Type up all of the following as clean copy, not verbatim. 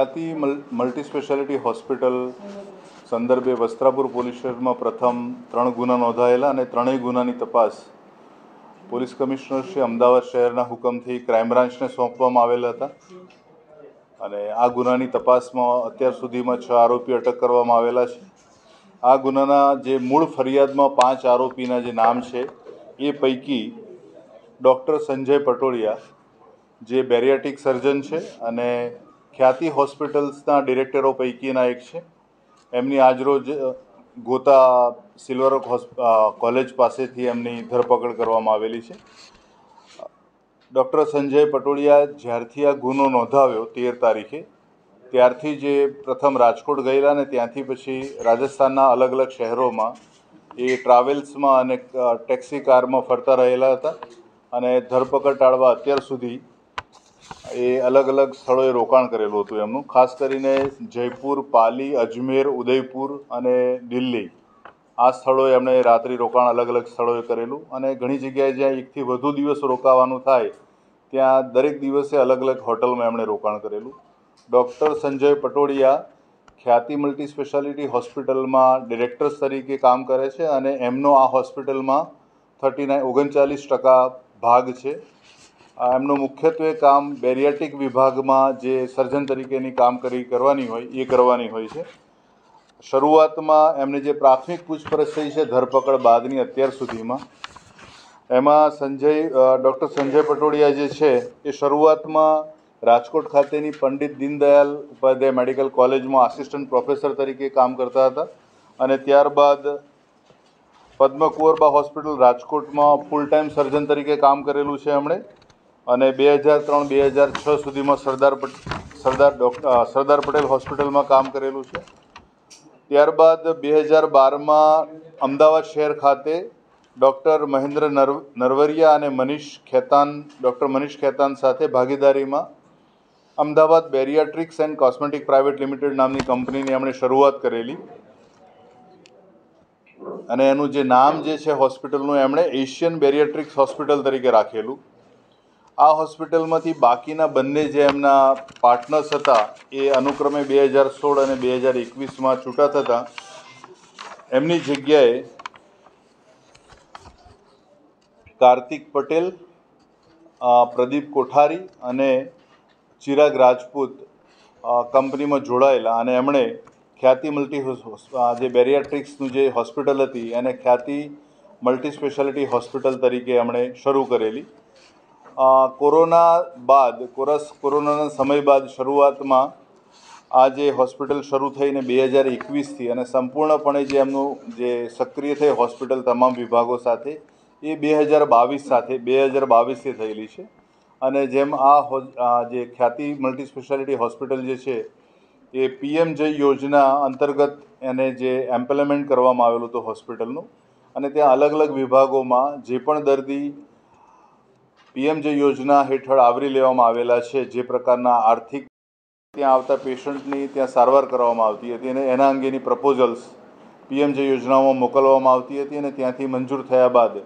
ખ્યાતિ multi speciality hospital સંદર્ભે Vastrapur police સ્ટેશનમાં પ્રથમ 3 ગુના નોંધાયેલા અને ત્રણેય ગુનાની તપાસ પોલીસ કમિશનર શ્રી અમદાવાદ શહેરના હુકમથી ક્રાઇમ બ્રાન્ચને સોંપવામાં આવેલા હતા અને આ ગુનાની તપાસમાં અત્યાર સુધીમાં 6 આરોપી અટક કરવામાં આવેલા છે। આ ગુનાના જે મૂળ ફરિયાદમાં 5 આરોપીના જે નામ છે એ પૈકી ડૉક્ટર સંજય પટોળિયા જે બેરિયાટ્રિક સર્જન છે અને ખ્યાતિ હોસ્પિટલ્સના ડિરેક્ટરો પૈકીના એક છે। એમની આજરોજ ગોતા સિલ્વર કોલેજ પાસેથી એમની ધરપકડ કરવામાં આવેલી છે। ડૉક્ટર સંજય પટોળિયા જ્યારથી આ ગુનો નોંધાવ્યો 13 તારીખે ત્યારથી જે પ્રથમ રાજકોટ ગયેલા અને ત્યાંથી પછી રાજસ્થાનના અલગ અલગ શહેરોમાં એ ટ્રાવેલ્સમાં અને ટેક્સી કારમાં ફરતા રહેલા હતા અને ધરપકડ ટાળવા અત્યાર સુધી એ અલગ અલગ સ્થળોએ રોકાણ કરેલું હતું એમનું। ખાસ કરીને જયપુર, પાલી, અજમેર, ઉદયપુર અને દિલ્હી આ સ્થળોએ એમણે રાત્રિ રોકાણ અલગ અલગ સ્થળોએ કરેલું અને ઘણી જગ્યાએ જ્યાં 1 થી વધુ દિવસ રોકાવાનું થાય ત્યાં દરેક દિવસે અલગ અલગ હોટલમાં એમણે રોકાણ કરેલું। ડૉક્ટર સંજય પટોળિયા ખ્યાતિ મલ્ટી સ્પેશિયાલિટી હોસ્પિટલમાં ડિરેક્ટર્સ તરીકે કામ કરે છે અને એમનો આ હોસ્પિટલમાં 39% ભાગ છે। એમનું મુખ્યત્વે કામ બેરિયાટ્રિક વિભાગમાં જે સર્જન તરીકેની કામગીરી કરવાની હોય છે। શરૂઆતમાં એમને જે પ્રાથમિક પૂછપરછ થઈ છે ધરપકડ બાદની અત્યાર સુધીમાં એમાં ડૉક્ટર સંજય પટોળિયા જે છે એ શરૂઆતમાં રાજકોટ ખાતેની પંડિત દીનદયાલ ઉપાધ્યાય મેડિકલ કોલેજમાં આસિસ્ટન્ટ પ્રોફેસર તરીકે કામ કરતા હતા અને ત્યારબાદ પદ્મકુંવરબા હોસ્પિટલ રાજકોટમાં ફૂલ ટાઈમ સર્જન તરીકે કામ કરેલું છે એમણે અને 2003-2006 સુધીમાં સરદાર પટેલ હોસ્પિટલમાં કામ કરેલું છે। ત્યારબાદ 2012માં અમદાવાદ શહેર ખાતે ડૉક્ટર મહેન્દ્ર નરવરિયા અને ડૉક્ટર મનીષ ખેતાન સાથે ભાગીદારીમાં Ahmedabad bariatrics and cosmetic private limited નામની કંપનીની એમણે શરૂઆત કરેલી અને એનું જે નામ જે છે હોસ્પિટલનું એમણે એશિયન બેરિયાટ્રિક્સ હોસ્પિટલ તરીકે રાખેલું। આ હોસ્પિટલમાંથી બાકીના બંને જે એમના પાર્ટનર્સ હતા એ અનુક્રમે 2016 અને 2021માં છૂટા થતાં એમની જગ્યાએ કાર્તિક પટેલ, પ્રદીપ કોઠારી અને ચિરાગ રાજપૂત કંપનીમાં જોડાયેલા અને એમણે ખ્યાતિ જે બેરિયાટ્રિક્સનું જે હોસ્પિટલ હતી એને ખ્યાતિ મલ્ટી સ્પેશિયાલિટી હોસ્પિટલ તરીકે એમણે શરૂ કરેલી। કોરોનાના સમય બાદ શરૂઆતમાં આ જે હોસ્પિટલ શરૂ થઈને 2021થી અને સંપૂર્ણપણે જે એમનું જે સક્રિય થઈ હોસ્પિટલ તમામ વિભાગો સાથે એ 2022થી થયેલી છે અને જેમ જે ખ્યાતિ મલ્ટી સ્પેશિયાલિટી હોસ્પિટલ જે છે એ પીએમજય યોજના અંતર્ગત એને જે એમ્પ્લિમેન્ટ કરવામાં આવેલું હતું હોસ્પિટલનું અને ત્યાં અલગ અલગ વિભાગોમાં જે પણ દર્દી પીએમજય યોજના હેઠળ આવરી લેવામાં આવેલા છે જે પ્રકારના આર્થિક ત્યાં આવતા પેશન્ટની ત્યાં સારવાર કરવામાં આવતી હતી અને એના અંગેની પ્રપોઝલ્સ પીએમજય યોજનામાં મોકલવામાં આવતી હતી અને ત્યાંથી મંજૂર થયા બાદ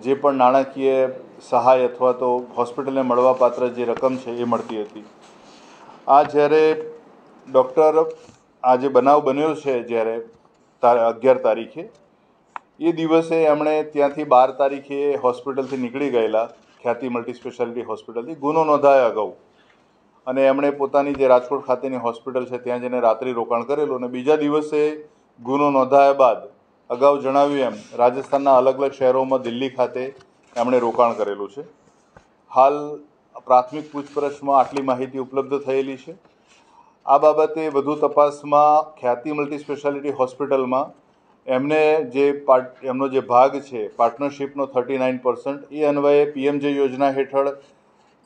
જે પણ નાણાકીય સહાય અથવા તો હોસ્પિટલને મળવાપાત્ર જે રકમ છે એ મળતી હતી। આ જ્યારે આ જે બનાવ બન્યો છે જ્યારે 11 તારીખે એ દિવસે એમણે ત્યાંથી 12 તારીખે હોસ્પિટલથી નીકળી ગયેલા ખ્યાતિ મલ્ટી સ્પેશિયાલિટી હોસ્પિટલથી ગુનો નોંધાયા અગાઉ અને એમણે પોતાની જે રાજકોટ ખાતેની હોસ્પિટલ છે ત્યાં જઈને રાત્રિ રોકાણ કરેલું અને બીજા દિવસે ગુનો નોંધાયા બાદ અગાઉ જણાવ્યું એમ રાજસ્થાનના અલગ અલગ શહેરોમાં દિલ્હી ખાતે એમણે રોકાણ કરેલું છે। હાલ પ્રાથમિક પૂછપરછમાં આટલી માહિતી ઉપલબ્ધ થયેલી છે। આ બાબતે વધુ તપાસમાં ખ્યાતિ મલ્ટી સ્પેશિયાલિટી હોસ્પિટલમાં એમનો જે ભાગ છે પાર્ટનરશિપનો 39% એ અન્વયે પીએમજય યોજના હેઠળ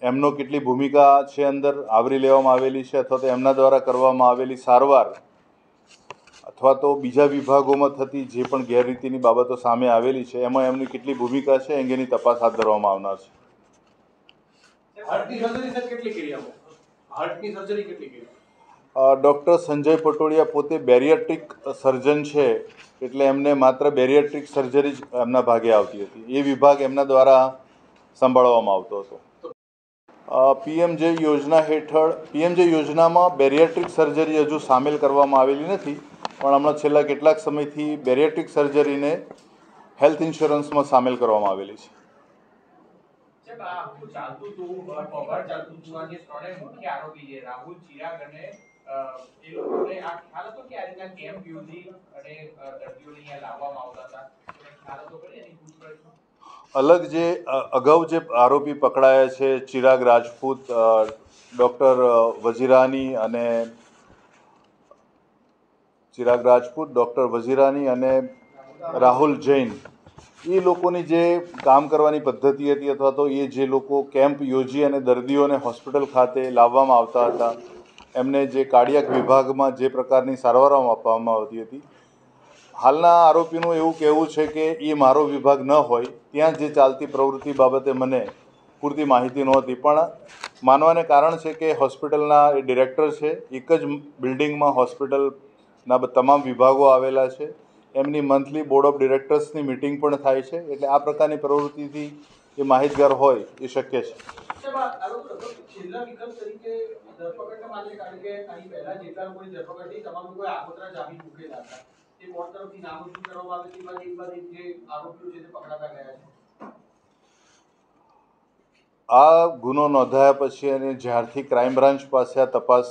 એમનો કેટલી ભૂમિકા છે અંદર આવરી લેવામાં આવેલી છે અથવા તો એમના દ્વારા કરવામાં આવેલી સારવાર અથવા તો બીજા વિભાગોમાં થતી જે પણ ગેરરીતિની બાબતો સામે આવેલી છે એમાં એમની કેટલી ભૂમિકા છે અંગેની તપાસ હાથ ધરવામાં આવનાર છે। ડૉક્ટર સંજય પટોળિયા પોતે બેરિયાટ્રિક સર્જન છે એટલે એમને માત્ર બેરિયાટ્રિક સર્જરી જ એમના ભાગે આવતી હતી। એ વિભાગ એમના દ્વારા સંભાળવામાં આવતો હતો। પીએમજે યોજના હેઠળ પીએમજે યોજનામાં બેરિયાટ્રિક સર્જરી હજુ સામેલ કરવામાં આવેલી નથી, પણ હમણાં છેલ્લા કેટલાક સમયથી બેરિયાટ્રિક સર્જરીને હેલ્થ ઇન્સ્યોરન્સમાં સામેલ કરવામાં આવેલી છે. અલગ જે અગાઉ જે આરોપી પકડાયા છે, ચિરાગ રાજપૂત, ડૉક્ટર વજીરાની અને રાહુલ જૈન, એ લોકોની જે કામ કરવાની પદ્ધતિ હતી અથવા તો એ જે લોકો કેમ્પ યોજી અને દર્દીઓને હોસ્પિટલ ખાતે લાવવામાં આવતા હતા, એમને જે કાર્ડિયાક વિભાગમાં જે પ્રકારની સારવારો આપવામાં આવતી હતી, હાલના આરોપીનું એવું કહેવું છે કે એ મારો વિભાગ ન હોય, ત્યાં જે ચાલતી પ્રવૃત્તિ બાબતે મને પૂરતી માહિતી નહોતી, પણ માનવાને કારણ છે કે હોસ્પિટલના એ ડિરેક્ટર છે, એક જ બિલ્ડિંગમાં હોસ્પિટલના તમામ વિભાગો આવેલા છે, એમની મંથલી બોર્ડ ઓફ ડિરેક્ટર્સની મિટિંગ પણ થાય છે, એટલે આ પ્રકારની પ્રવૃત્તિથી એ માહિતગાર હોય એ શક્ય છે. આ ગુનો નોંધાયા પછી અને જ્યારથી ક્રાઇમ બ્રાન્ચ પાસે આ તપાસ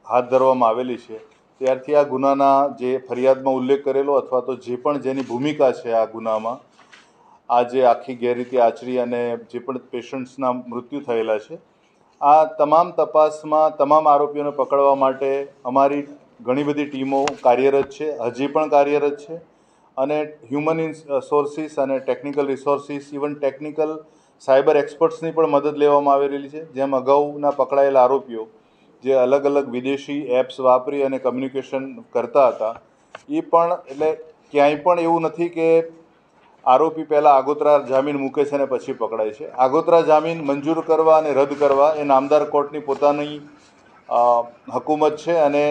હાથ ધરવામાં આવેલી છે, ત્યારથી આ ગુનાના જે ફરિયાદમાં ઉલ્લેખ કરેલો અથવા તો જે પણ જેની ભૂમિકા છે આ ગુનામાં, આ જે આખી ગેરરીતિ આચરી અને જે પણ પેશન્ટ્સના મૃત્યુ થયેલા છે, આ તમામ તપાસમાં તમામ આરોપીઓને પકડવા માટે અમારી ઘણી બધી ટીમો કાર્યરત છે, હજી પણ કાર્યરત છે, અને હ્યુમન રિસોર્સિસ અને technical resources, even technical cyber એક્સપર્ટ્સની પણ મદદ લેવામાં આવેલી છે. જેમ અગાઉના પકડાયેલા આરોપીઓ જે અલગ અલગ વિદેશી એપ્સ વાપરી અને કમ્યુનિકેશન કરતા હતા, એ પણ એટલે ક્યાંય પણ એવું નથી કે આરોપી પહેલાં આગોતરા જામીન મૂકે છે અને પછી પકડાય છે. આગોતરા જામીન મંજૂર કરવા અને રદ કરવા એ નામદાર કોર્ટની પોતાની હકુમત છે, અને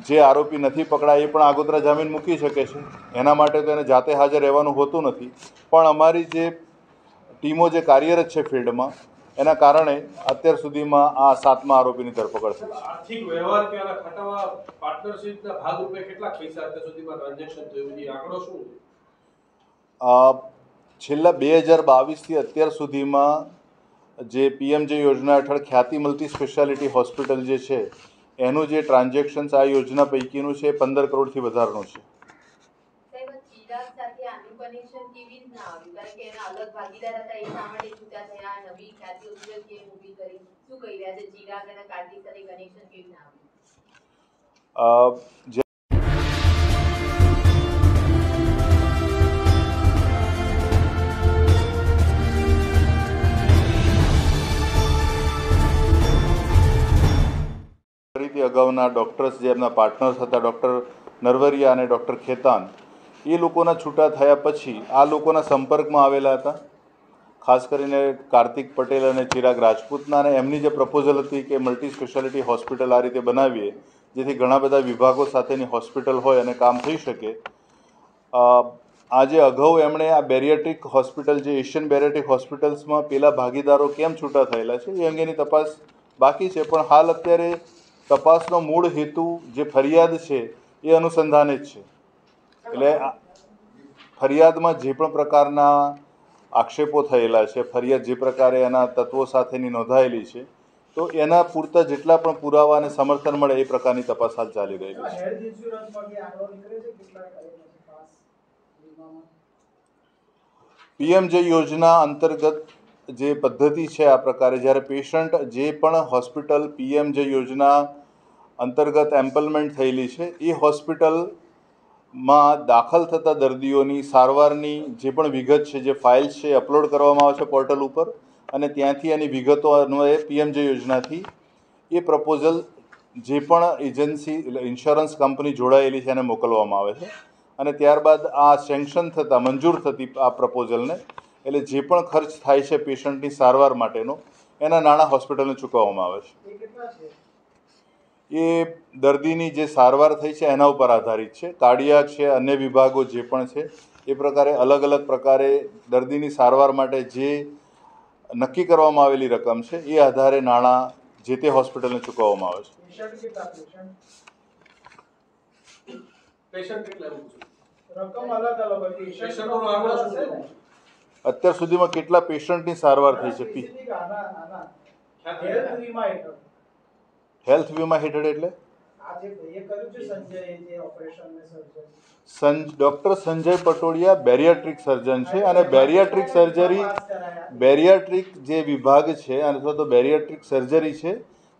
જે આરોપી નથી પકડાય એ પણ આગોતરા જામીન મૂકી શકે છે. એના માટે તો એને જાતે હાજર રહેવાનું હોતું નથી, પણ અમારી જે ટીમો જે કાર્યરત છે ફિલ્ડમાં, એના કારણે અત્યાર સુધીમાં આ 7મા આરોપીની ધરપકડ થઈ છે. આર્થિક વ્યવહાર કે ખાતામાં પાર્ટનરશિપના ભાગરૂપે કેટલા પૈસા અત્યાર સુધીમાં ટ્રાન્ઝેક્શન થયું છે, આંકડો શું છે? છેલ્લા 2022થી અત્યાર સુધીમાં જે પીએમજે યોજના હેઠળ ખ્યાતિ મલ્ટી સ્પેશિયાલિટી હોસ્પિટલ જે છે, એનું જે ટ્રાન્ઝેક્શન્સ આ યોજના પૈકીનું છે 15 કરોડથી વધારનું છે. અગાઉના ડૉક્ટર્સ જે એમના પાર્ટનર્સ હતા, ડૉક્ટર નરવરિયા અને ડૉક્ટર ખેતાન, એ લોકોના છૂટા થયા પછી આ લોકોના સંપર્કમાં આવેલા હતા, ખાસ કરીને કાર્તિક પટેલ અને ચિરાગ રાજપૂતના, અને એમની જે પ્રપોઝલ હતી કે મલ્ટી સ્પેશિયાલિટી હોસ્પિટલ આ રીતે બનાવીએ જેથી ઘણા બધા વિભાગો સાથેની હોસ્પિટલ હોય અને કામ થઈ શકે. આજે અગાઉ એમણે આ બેરિયાટ્રિક હોસ્પિટલ જે એશિયન બેરિયાટ્રિક હોસ્પિટલ્સમાં પેલા ભાગીદારો કેમ છૂટા થયેલા છે એ અંગેની તપાસ બાકી છે, પણ હાલ અત્યારે તપાસનો મૂળ હેતુ જે ફરિયાદ છે એ અનુસંધાને જ છે. એટલે ફરિયાદમાં જે પણ પ્રકારના આક્ષેપો થયેલા છે, ફરિયાદ જે પ્રકારે એના તત્વો સાથેની નોંધાયેલી છે, તો એના પૂરતા જેટલા પણ પુરાવા અને સમર્થન મળે એ પ્રકારની તપાસ હાલ ચાલી રહી છે. પીએમજે યોજના અંતર્ગત જે પદ્ધતિ છે આ પ્રકારે, જ્યારે પેશન્ટ જે પણ હોસ્પિટલ પીએમજે યોજના અંતર્ગત એમ્પલમેન્ટ થયેલી છે એ હોસ્પિટલમાં દાખલ થતા દર્દીઓની સારવારની જે પણ વિગત છે, જે ફાઇલ્સ છે, અપલોડ કરવામાં આવે છે પોર્ટલ ઉપર, અને ત્યાંથી એની વિગતો અન્વયે પીએમજે યોજનાથી એ પ્રપોઝલ જે પણ એજન્સી ઇન્સ્યોરન્સ કંપની જોડાયેલી છે એને મોકલવામાં આવે છે, અને ત્યારબાદ આ સેન્કશન થતાં મંજૂર થતી આ પ્રપોઝલને, એટલે જે પણ ખર્ચ થાય છે પેશન્ટની સારવાર માટેનો, એના નાણાં હોસ્પિટલને ચૂકવવામાં આવે છે. એ દર્દીની જે સારવાર થઈ છે એના ઉપર આધારિત છે. કાર્ડિયાક છે, અન્ય વિભાગો જે પણ છે, એ પ્રકારે અલગ અલગ પ્રકારે દર્દીની સારવાર માટે જે નક્કી કરવામાં આવેલી રકમ છે એ આધારે નાણાં જે તે હોસ્પિટલને ચૂકવવામાં આવે છે. પેશન્ટ કેટલા પેશન્ટ કેટલા એવું છે? રકમ અલગ અલગ હોય. પેશન્ટનો આંકડો શું છે? અત્યાર સુધીમાં કેટલા પેશન્ટની સારવાર થઈ છે? સ્પેસિફિક આના ખ્યાતિ હેલ્થ વીમા હેઠળ હેલ્થ વીમા હેઠળ એટલે આ જે એ કર્યું છે સંજય જે ઓપરેશન ને surgery doctor Sanjay Patodia bariatric surgeon છે અને બેરિયાટ્રિક સર્જરી બેરિયાટ્રિક જે વિભાગ છે અથવા તો બેરિયાટ્રિક સર્જરી છે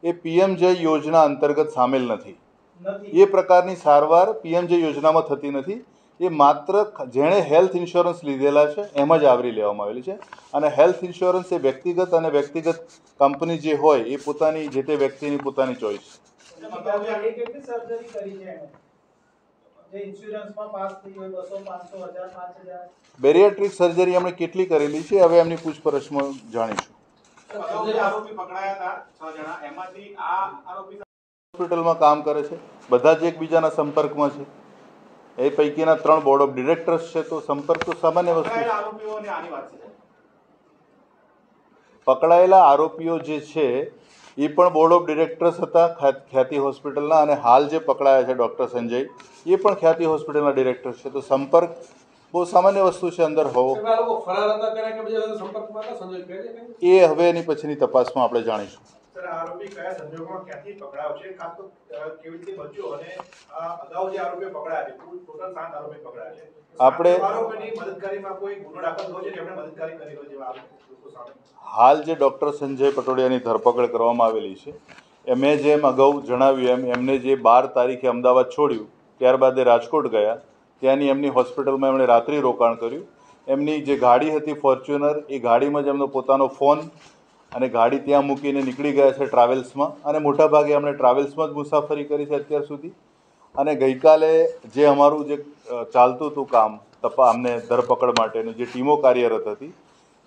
એ પીએમજય યોજના અંતર્ગત સામેલ નથી. નથી એ પ્રકારની સારવાર પીએમજય યોજનામાં થતી નથી. એ માત્ર જેણે હેલ્થ ઇન્સ્યોરન્સ લીધેલા છે એમ જ આવરી લેવામાં આવેલી છે. અને હેલ્થ ઇન્સ્યોરન્સ એ વ્યક્તિગત અને વ્યક્તિગત કંપની જે હોય એ પોતાની જે તે વ્યક્તિની પોતાની ચોઈસ. એ કેટલી સર્જરી કરી છે એને જે ઇન્સ્યોરન્સમાં પાસ થઈ હોય 200 500 1000 5000 બેરિયાટ્રિક સર્જરી એમણે કેટલી કરેલી છે હવે એમની પૂછપરછમાં જાણીશું. આરોપી પકડાયા હતા 6 જણા, એમાંથી આ આરોપી હોસ્પિટલમાં કામ કરે છે, બધા જ એકબીજાના સંપર્કમાં છે. એ પૈકીના 3 બોર્ડ ઓફ ડિરેક્ટર્સ છે, તો સંપર્ક તો સામાન્ય વસ્તુ છે. પકડાયેલા આરોપીઓની આની વાત છે. પકડાયેલા આરોપીઓ જે છે એ પણ બોર્ડ ઓફ ડિરેક્ટર્સ હતા ખ્યાતિ હોસ્પિટલના, અને હાલ જે પકડાયા છે ડૉક્ટર સંજય એ પણ ખ્યાતિ હોસ્પિટલના ડિરેક્ટર છે. તો સંપર્ક બહુ સામાન્ય વસ્તુ છે અંદર હોવો. સાહેબ, આ લોકો ફરાર હતા ત્યારે કે બીજા સાથે સંપર્કમાં હતા સંજય કહે છે કે એ હવે એની પછીની તપાસમાં આપણે જાણીશું. સર, આરોપી કયા સંજોગોમાં ક્યાંથી પકડાયો છે, ખાસ તો કેવી રીતે બચ્યો, અને અગાઉ જે આરોપીઓ પકડાયા છે, કુલ ટોટલ 7 આરોપી પકડાયા છે. આપણે- આરોપીની મદદગારીમાં કોઈ ગુનો દાખલ થયો છે, જેમણે મદદગારી કરી હોય જેવા લોકો સામે? હાલ જે ડૉક્ટર સંજય પટોડિયાની ધરપકડ કરવામાં આવેલી છે મેં જેમ અગાઉ જણાવ્યું એમને જે 12 તારીખે અમદાવાદ છોડ્યું ત્યારબાદ એ રાજકોટ ગયા. ત્યાંની એમની હોસ્પિટલમાં એમણે રાત્રિ રોકાણ કર્યું. એમની જે ગાડી હતી ફોર્ચ્યુનર, એ ગાડીમાં જ એમનો પોતાનો ફોન અને ગાડી ત્યાં મૂકીને નીકળી ગયા છે ટ્રાવેલ્સમાં, અને મોટાભાગે એમણે ટ્રાવેલ્સમાં જ મુસાફરી કરી છે અત્યાર સુધી. અને ગઈકાલે જે અમારું જે ચાલતું હતું કામ અમને ધરપકડ માટેનું, જે ટીમો કાર્યરત હતી,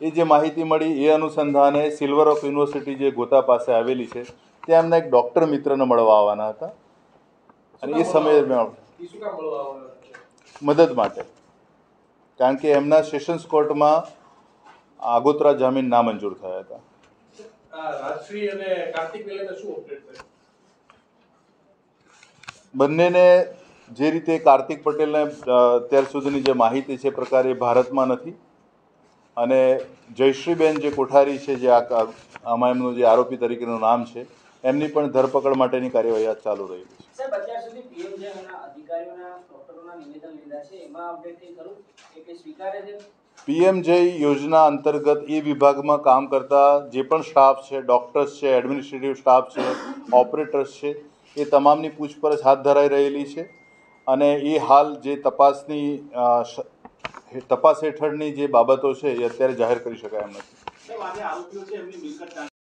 એ જે માહિતી મળી એ અનુસંધાને સિલ્વર ઓફ યુનિવર્સિટી જે ગોતા પાસે આવેલી છે ત્યાં એમના એક ડૉક્ટર મિત્રને મળવા આવવાના હતા, અને એ સમયે મેં ઈ શું કામ મળવા આવવાના છે? મદદ માટે, કારણ કે એમના સેશન્સ કોર્ટમાં આગોતરા જામીન નામંજૂર થયા હતા. આ રાજશ્રી અને કાર્તિક લઈને શું અપડેટ છે? બંનેને જે રીતે કાર્તિક પટેલને અત્યાર સુધીની જે માહિતી છે એ પ્રકારે ભારતમાં નથી, અને જયશ્રીબેન જે કોઠારી છે, જે આમાં એમનું જે આરોપી તરીકેનું નામ છે, એમની પણ ધરપકડ માટેની કાર્યવાહી ચાલુ રહેલી છે. સાહેબ, અત્યાર સુધી પીએમજેના અધિકારીઓના ડોક્ટરોના નિવેદન લીધા છે, એમાં અપડેટ કંઈ ખરું કે સ્વીકારે છે? પીએમજય યોજના અંતર્ગત એ વિભાગમાં કામ કરતા જે પણ સ્ટાફ છે, ડૉક્ટર્સ છે, એડમિનિસ્ટ્રેટિવ સ્ટાફ છે, ઓપરેટર્સ છે, એ તમામની પૂછપરછ હાથ ધરાઈ રહેલી છે. અને એ હાલ જે તપાસ હેઠળની જે બાબતો છે એ અત્યારે જાહેર કરી શકાય એમ નથી. સાહેબ, આજે આરોપીઓ છે એમની મિલકત